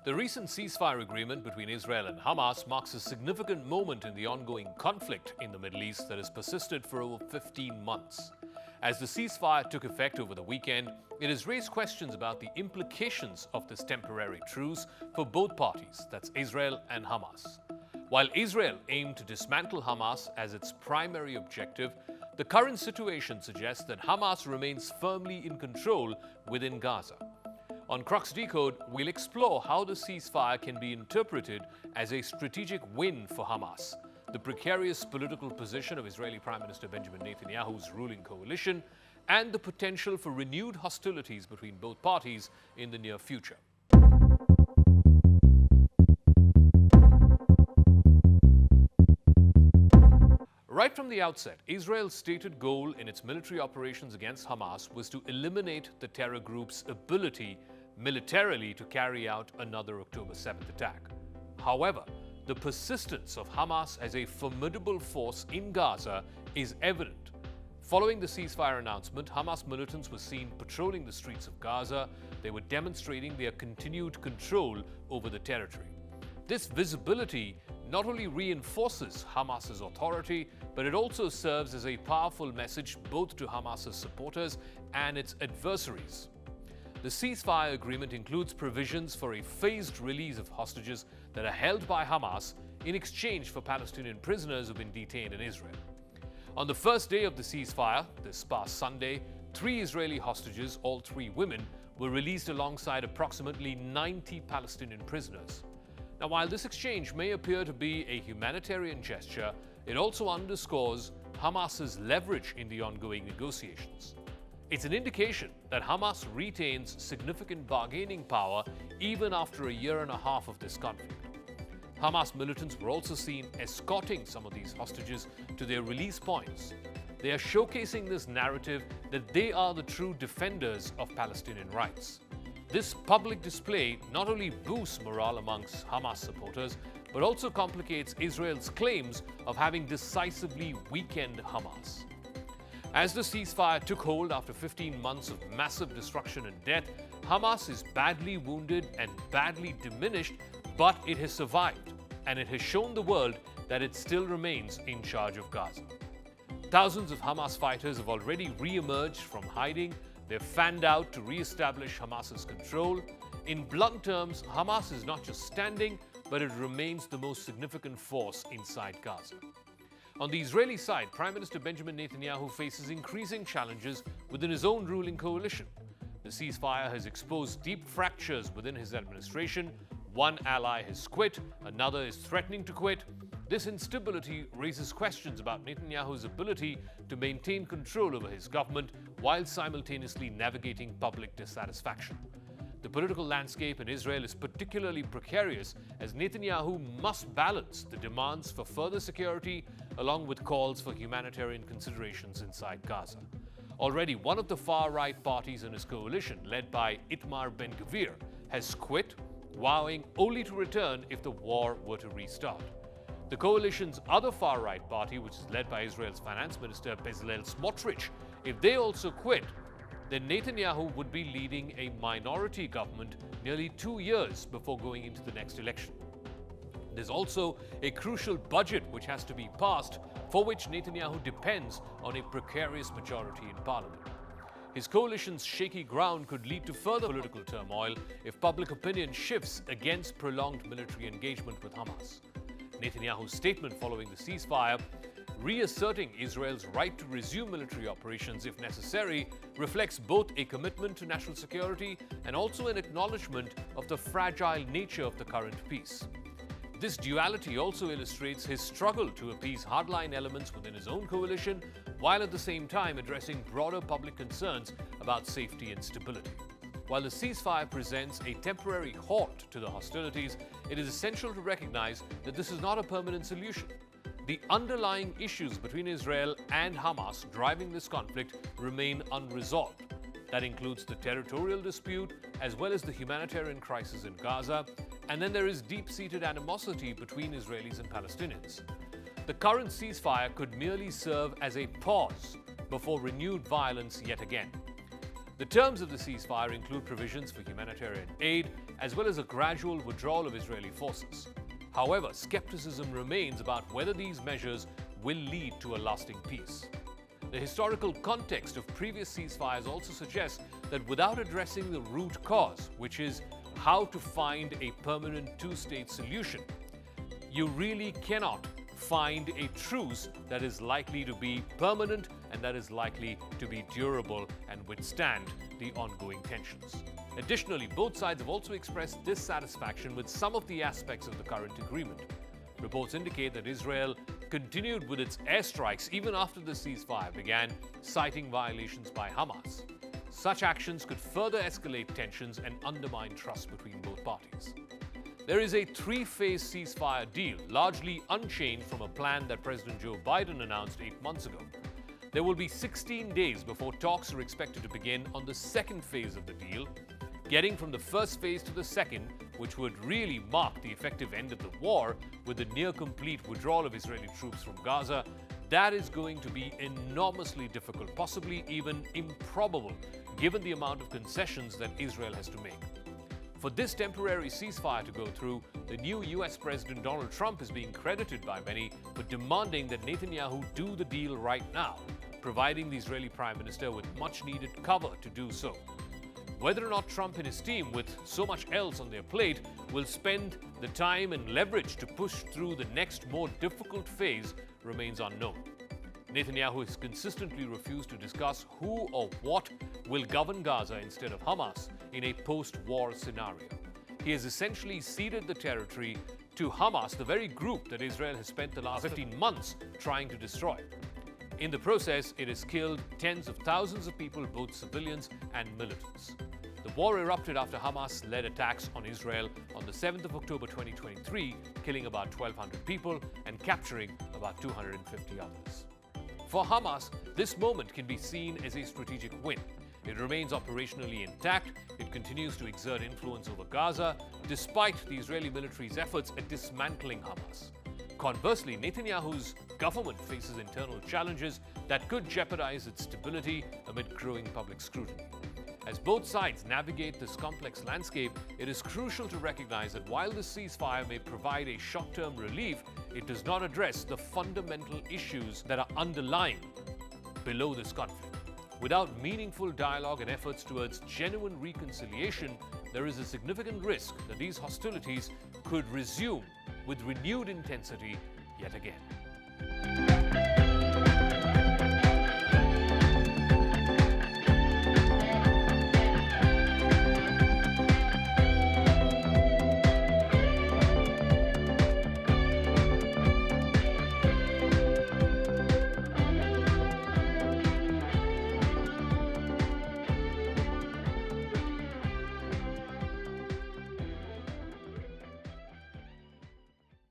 The recent ceasefire agreement between Israel and Hamas marks a significant moment in the ongoing conflict in the Middle East that has persisted for over 15 months. As the ceasefire took effect over the weekend, it has raised questions about the implications of this temporary truce for both parties, that's Israel and Hamas. While Israel aimed to dismantle Hamas as its primary objective, the current situation suggests that Hamas remains firmly in control within Gaza. On Crux Decode, we'll explore how the ceasefire can be interpreted as a strategic win for Hamas, the precarious political position of Israeli Prime Minister Benjamin Netanyahu's ruling coalition, and the potential for renewed hostilities between both parties in the near future. Right from the outset, Israel's stated goal in its military operations against Hamas was to eliminate the terror group's ability militarily to carry out another October 7th attack. However, the persistence of Hamas as a formidable force in Gaza is evident. Following the ceasefire announcement, Hamas militants were seen patrolling the streets of Gaza. They were demonstrating their continued control over the territory. This visibility not only reinforces Hamas's authority, but it also serves as a powerful message both to Hamas's supporters and its adversaries. The ceasefire agreement includes provisions for a phased release of hostages that are held by Hamas in exchange for Palestinian prisoners who've been detained in Israel. On the first day of the ceasefire, this past Sunday, 3 Israeli hostages, all 3 women, were released alongside approximately 90 Palestinian prisoners. Now, while this exchange may appear to be a humanitarian gesture, it also underscores Hamas's leverage in the ongoing negotiations. It's an indication that Hamas retains significant bargaining power even after a year and a half of this conflict. Hamas militants were also seen escorting some of these hostages to their release points. They are showcasing this narrative that they are the true defenders of Palestinian rights. This public display not only boosts morale amongst Hamas supporters, but also complicates Israel's claims of having decisively weakened Hamas. As the ceasefire took hold after 15 months of massive destruction and death, Hamas is badly wounded and badly diminished, but it has survived, and it has shown the world that it still remains in charge of Gaza. Thousands of Hamas fighters have already re-emerged from hiding. They're fanned out to re-establish Hamas's control. In blunt terms, Hamas is not just standing, but it remains the most significant force inside Gaza. On the Israeli side, Prime Minister Benjamin Netanyahu faces increasing challenges within his own ruling coalition. The ceasefire has exposed deep fractures within his administration. One ally has quit, another is threatening to quit. This instability raises questions about Netanyahu's ability to maintain control over his government while simultaneously navigating public dissatisfaction. The political landscape in Israel is particularly precarious as Netanyahu must balance the demands for further security along with calls for humanitarian considerations inside Gaza. Already, one of the far-right parties in his coalition, led by Itamar Ben-Gvir, has quit, vowing only to return if the war were to restart. The coalition's other far-right party, which is led by Israel's finance minister Bezalel Smotrich, if they also quit, then Netanyahu would be leading a minority government nearly 2 years before going into the next election. There's also a crucial budget which has to be passed, for which Netanyahu depends on a precarious majority in parliament. His coalition's shaky ground could lead to further political turmoil if public opinion shifts against prolonged military engagement with Hamas. Netanyahu's statement following the ceasefire, reasserting Israel's right to resume military operations if necessary, reflects both a commitment to national security and also an acknowledgement of the fragile nature of the current peace. This duality also illustrates his struggle to appease hardline elements within his own coalition, while at the same time addressing broader public concerns about safety and stability. While the ceasefire presents a temporary halt to the hostilities, it is essential to recognize that this is not a permanent solution. The underlying issues between Israel and Hamas driving this conflict remain unresolved. That includes the territorial dispute as well as the humanitarian crisis in Gaza, and then there is deep-seated animosity between Israelis and Palestinians. The current ceasefire could merely serve as a pause before renewed violence yet again. The terms of the ceasefire include provisions for humanitarian aid, as well as a gradual withdrawal of Israeli forces. However, skepticism remains about whether these measures will lead to a lasting peace. The historical context of previous ceasefires also suggests that without addressing the root cause, which is how to find a permanent two-state solution, you really cannot find a truce that is likely to be permanent and that is likely to be durable and withstand the ongoing tensions. Additionally, both sides have also expressed dissatisfaction with some of the aspects of the current agreement. Reports indicate that Israel continued with its airstrikes even after the ceasefire began, citing violations by Hamas. Such actions could further escalate tensions and undermine trust between both parties. There is a three-phase ceasefire deal, largely unchanged from a plan that President Joe Biden announced 8 months ago. There will be 16 days before talks are expected to begin on the second phase of the deal, getting from the first phase to the second, which would really mark the effective end of the war with the near-complete withdrawal of Israeli troops from Gaza. That is going to be enormously difficult, possibly even improbable, given the amount of concessions that Israel has to make. For this temporary ceasefire to go through, the new US President Donald Trump is being credited by many for demanding that Netanyahu do the deal right now, providing the Israeli Prime Minister with much-needed cover to do so. Whether or not Trump and his team, with so much else on their plate, will spend the time and leverage to push through the next more difficult phase remains unknown. Netanyahu has consistently refused to discuss who or what will govern Gaza instead of Hamas in a post-war scenario. He has essentially ceded the territory to Hamas, the very group that Israel has spent the last 15 months trying to destroy. In the process, it has killed tens of thousands of people, both civilians and militants. The war erupted after Hamas led attacks on Israel on the 7th of October 2023, killing about 1,200 people and capturing about 250 others. For Hamas, this moment can be seen as a strategic win. It remains operationally intact. It continues to exert influence over Gaza, despite the Israeli military's efforts at dismantling Hamas. Conversely, Netanyahu's government faces internal challenges that could jeopardize its stability amid growing public scrutiny. As both sides navigate this complex landscape, it is crucial to recognize that while the ceasefire may provide a short-term relief, it does not address the fundamental issues that are underlying below this conflict. Without meaningful dialogue and efforts towards genuine reconciliation, there is a significant risk that these hostilities could resume with renewed intensity yet again.